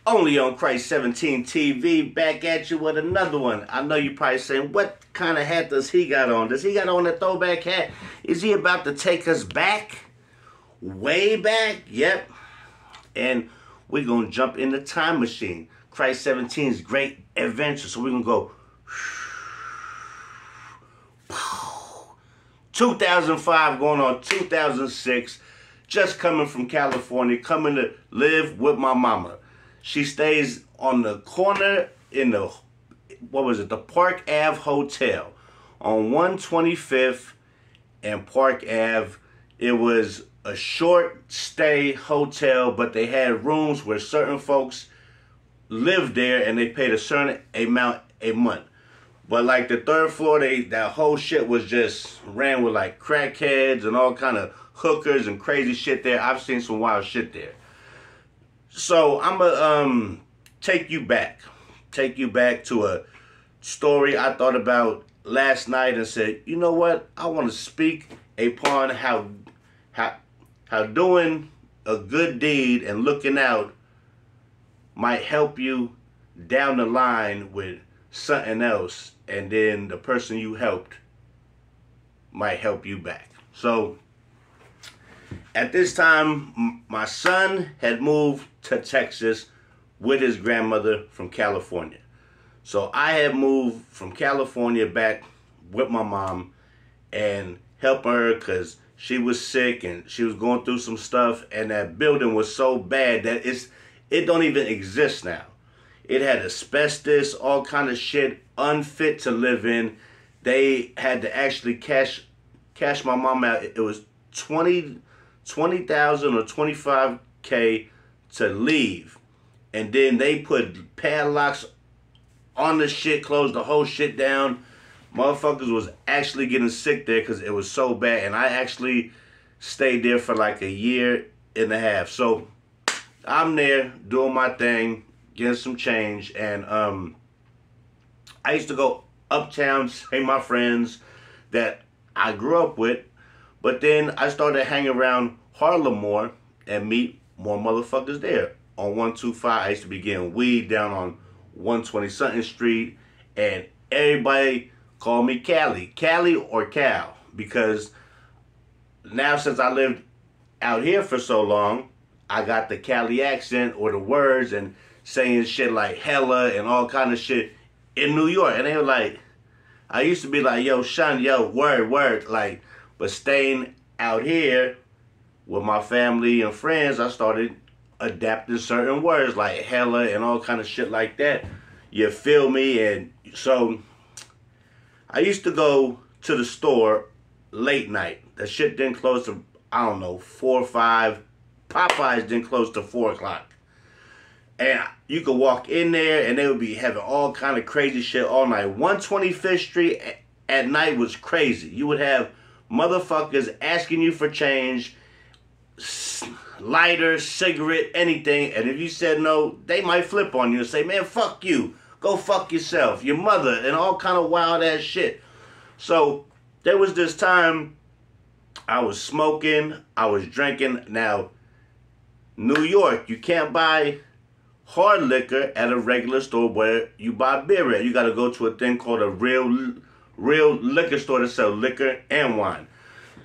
Only on Christ 17 TV, back at you with another one. I know you're probably saying, what kind of hat does he got on? Does he got on a throwback hat? Is he about to take us back? Way back? Yep. And we're going to jump in the time machine. Christ 17's great adventure. So we're going to go 2005 going on 2006. Just coming from California, coming to live with my mama. She stays on the corner in the, the Park Ave Hotel on 125th and Park Ave. It was a short stay hotel, but they had rooms where certain folks lived there and they paid a certain amount a month. But like the third floor, that whole shit was just ran with like crackheads and all kind of hookers and crazy shit there. I've seen some wild shit there. So I'm gonna take you back to a story I thought about last night and said, you know what? I want to speak upon how doing a good deed and looking out might help you down the line with something else, and then the person you helped might help you back. So at this time, my son had moved to Texas with his grandmother from California. So I had moved from California back with my mom and helping her because she was sick and she was going through some stuff, and that building was so bad that it don't even exist now. It had asbestos, all kind of shit, unfit to live in. They had to actually cash my mom out. It was $20,000 or $25K to leave, and then they put padlocks on the shit, closed the whole shit down. Motherfuckers was actually getting sick there because it was so bad, and I actually stayed there for like a year and a half. So I'm there doing my thing, getting some change, and I used to go uptown, see my friends that I grew up with, but then I started hanging around Harlem more and meet more motherfuckers there. On 125, I used to be getting weed down on 120-something Street, and everybody called me Cali or Cal, because now since I lived out here for so long, I got the Cali accent or the words and saying shit like hella and all kind of shit in New York. And they were like, I used to be like, yo, Sean, yo, word, like, but staying out here with my family and friends, I started adapting certain words like hella and all kind of shit like that. You feel me? And so I used to go to the store late night. That shit didn't close to, I don't know, 4 or 5. Popeyes didn't close to 4 o'clock. And you could walk in there and they would be having all kind of crazy shit all night. 125th Street at night was crazy. You would have motherfuckers asking you for change, lighter, cigarette, anything. And if you said no, they might flip on you and say, man, fuck you. Go fuck yourself, your mother, and all kind of wild ass shit. So there was this time I was smoking, I was drinking. Now, New York, you can't buy hard liquor at a regular store where you buy beer at. You got to go to a thing called a real liquor store to sell liquor and wine.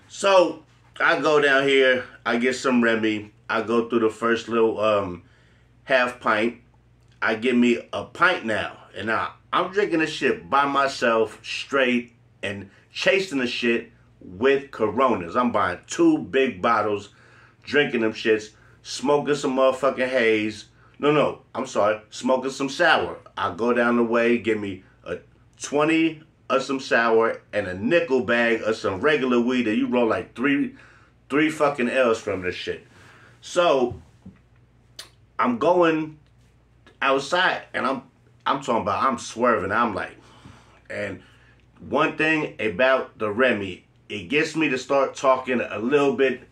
So I go down here, I get some Remy, I go through the first little half pint. I get me a pint now, and now I'm drinking the shit by myself straight and chasing the shit with Coronas. I'm buying 2 big bottles, drinking them shits, smoking some motherfucking haze. No, I'm sorry, smoking some sour. I go down the way, get me a 20 of some sour and a nickel bag of some regular weed that you roll like three fucking L's from this shit. So I'm going outside and I'm talking about, I'm swerving. I'm like, and one thing about the Remy, it gets me to start talking a little bit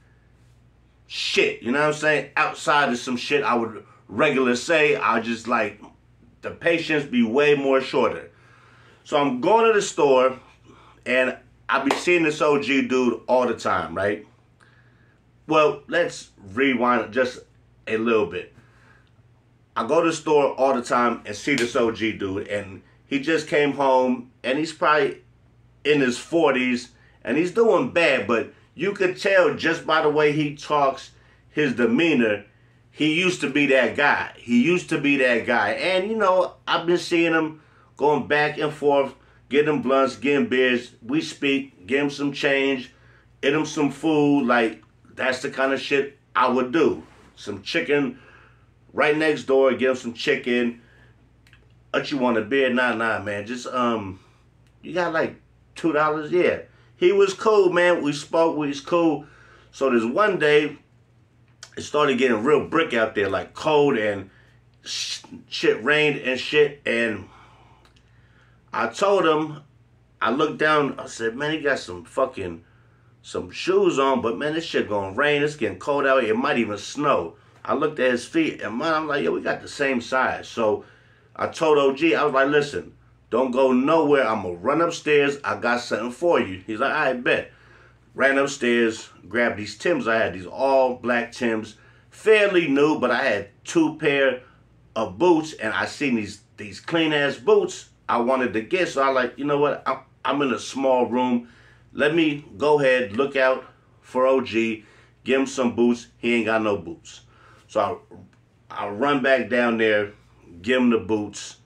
shit, you know what I'm saying? Outside of some shit I would regularly say. I just like, the patience be way more shorter. So I'm going to the store and I be seeing this OG dude all the time, right? Well, let's rewind just a little bit. I go to the store all the time and see this OG dude, and he just came home, and he's probably in his 40s, and he's doing bad, but you could tell just by the way he talks, his demeanor, he used to be that guy. He used to be that guy. And, you know, I've been seeing him going back and forth, getting him blunts, getting beers. We speak, give him some change, get him some food. Like, that's the kind of shit I would do. Some chicken right next door, give him some chicken. What you want, a beer? Nah, man. Just, you got like $2? Yeah. He was cool, man. We spoke, we was cool. So this one day, it started getting real brick out there, like cold, and shit rained and shit. And I told him, I looked down, I said, man, he got some shoes on, but man, this shit gonna rain. It's getting cold out here. It might even snow. I looked at his feet, and man, I'm like, yo, we got the same size. So I told OG, I was like, listen, don't go nowhere. I'm gonna run upstairs. I got something for you. He's like, I bet. Ran upstairs, grabbed these Timbs. I had these all black Timbs, fairly new, but I had 2 pair of boots, and I seen these clean ass boots I wanted to get. So I like, you know what? I'm in a small room. Let me go ahead, look out for OG, give him some boots. He ain't got no boots. So I run back down there, give him the boots.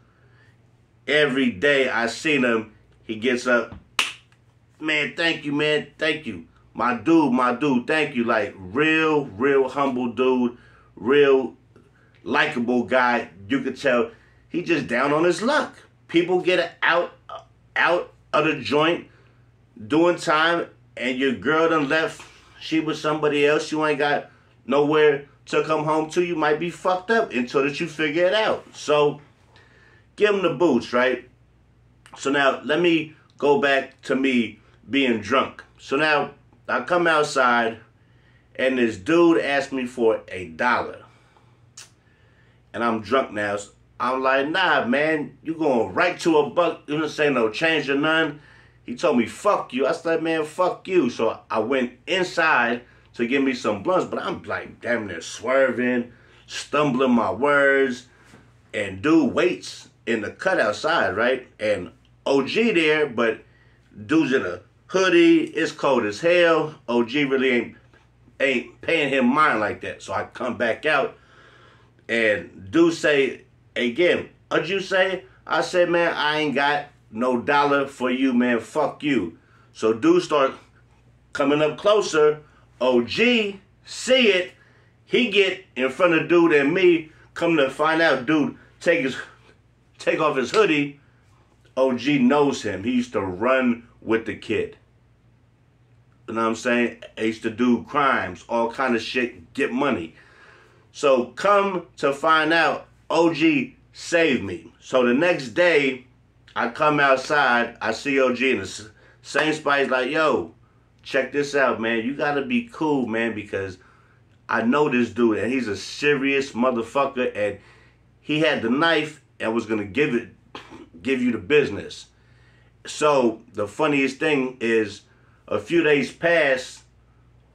Every day I seen him, he gets up, man, thank you, man, thank you. My dude, thank you. Like, real humble dude, real likable guy. You could tell he just down on his luck. People get out of the joint doing time, and your girl done left. She was somebody else. You ain't got nowhere to come home to. You might be fucked up until that you figure it out. So give him the boots, right? So now let me go back to me being drunk. So now I come outside, and this dude asked me for $1. And I'm drunk now. So I'm like, nah, man, you going right to $1. You don't say no change or none. He told me, fuck you. I said, man, fuck you. So I went inside to give me some blunts, but I'm like damn near swerving, stumbling my words. And dude waits in the cut outside, right? And OG there, but dude's in a hoodie. It's cold as hell. OG really ain't paying him mind like that. So I come back out, and dude say again, what'd you say? I said, man, I ain't got no dollar for you, man. Fuck you. So dude start coming up closer. OG see it. He get in front of dude and me. Come to find out, dude take off his hoodie. OG knows him. He used to run with the kid. You know what I'm saying? He used to do crimes, all kind of shit, get money. So come to find out, OG saved me. So the next day, I come outside, I see OG in the same spot. He's like, yo, check this out, man. You gotta be cool, man, because I know this dude, and he's a serious motherfucker, and he had the knife and was gonna give you the business. So the funniest thing is, a few days passed,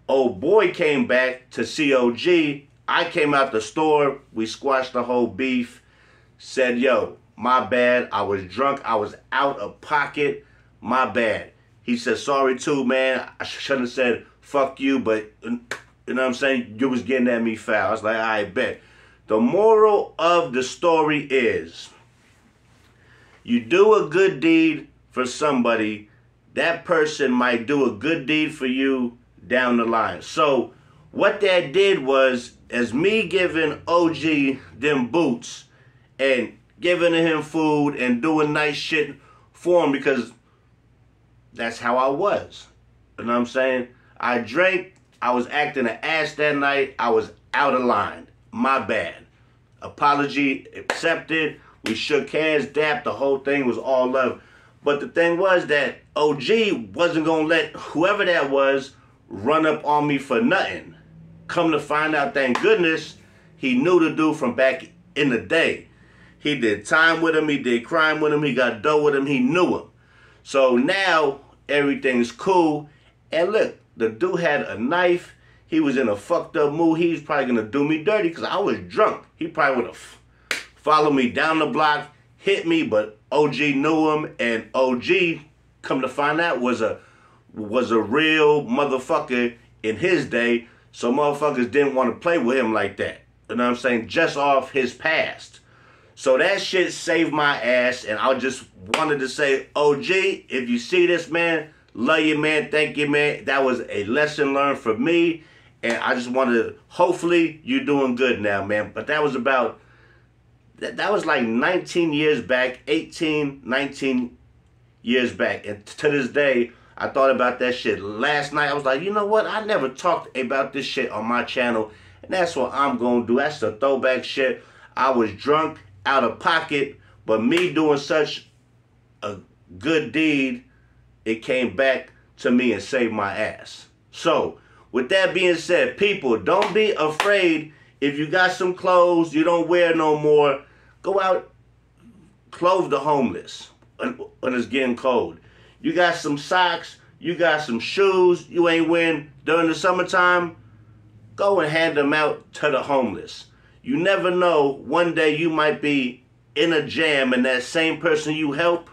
old boy came back to see OG. I came out the store, we squashed the whole beef, said, yo, my bad, I was drunk, I was out of pocket, my bad. He said, sorry too, man, I shouldn't have said fuck you, but you know what I'm saying, you was getting at me foul. I was like, I bet. The moral of the story is, you do a good deed for somebody, that person might do a good deed for you down the line. So what that did was, as me giving OG them boots and giving him food and doing nice shit for him, because that's how I was. You know what I'm saying? I drank, I was acting an ass that night, I was out of line. My bad. Apology accepted. We shook hands, dapped, the whole thing was all love. But the thing was that OG wasn't going to let whoever that was run up on me for nothing. Come to find out, thank goodness, he knew the dude from back in the day. He did time with him, he did crime with him, he got dough with him, he knew him. So now everything's cool. And look, the dude had a knife. He was in a fucked up mood. He was probably going to do me dirty because I was drunk. He probably would have followed me down the block, hit me, but OG knew him, and OG, come to find out, was a real motherfucker in his day, so motherfuckers didn't want to play with him like that. You know what I'm saying? Just off his past. So that shit saved my ass, and I just wanted to say, OG, if you see this, man, love you, man. Thank you, man. That was a lesson learned for me, and I just wanted to, hopefully, you're doing good now, man. But that was about, that was like 19 years back, 18, 19 years back. And to this day, I thought about that shit. Last night, I was like, you know what? I never talked about this shit on my channel, and that's what I'm going to do. That's the throwback shit. I was drunk, out of pocket, but me doing such a good deed, it came back to me and saved my ass. So, with that being said, people, don't be afraid. If you got some clothes you don't wear no more, go out, clothe the homeless when it's getting cold. You got some socks, you got some shoes you ain't wearing during the summertime, go and hand them out to the homeless. You never know, one day you might be in a jam and that same person you help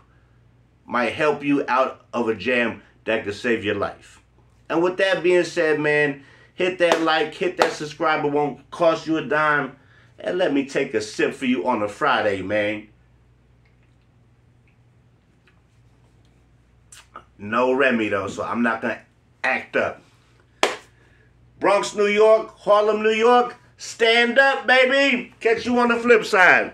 might help you out of a jam that could save your life. And with that being said, man, hit that like, hit that subscribe. It won't cost you a dime. And let me take a sip for you on a Friday, man. No Remy, though, so I'm not going to act up. Bronx, New York, Harlem, New York, stand up, baby. Catch you on the flip side.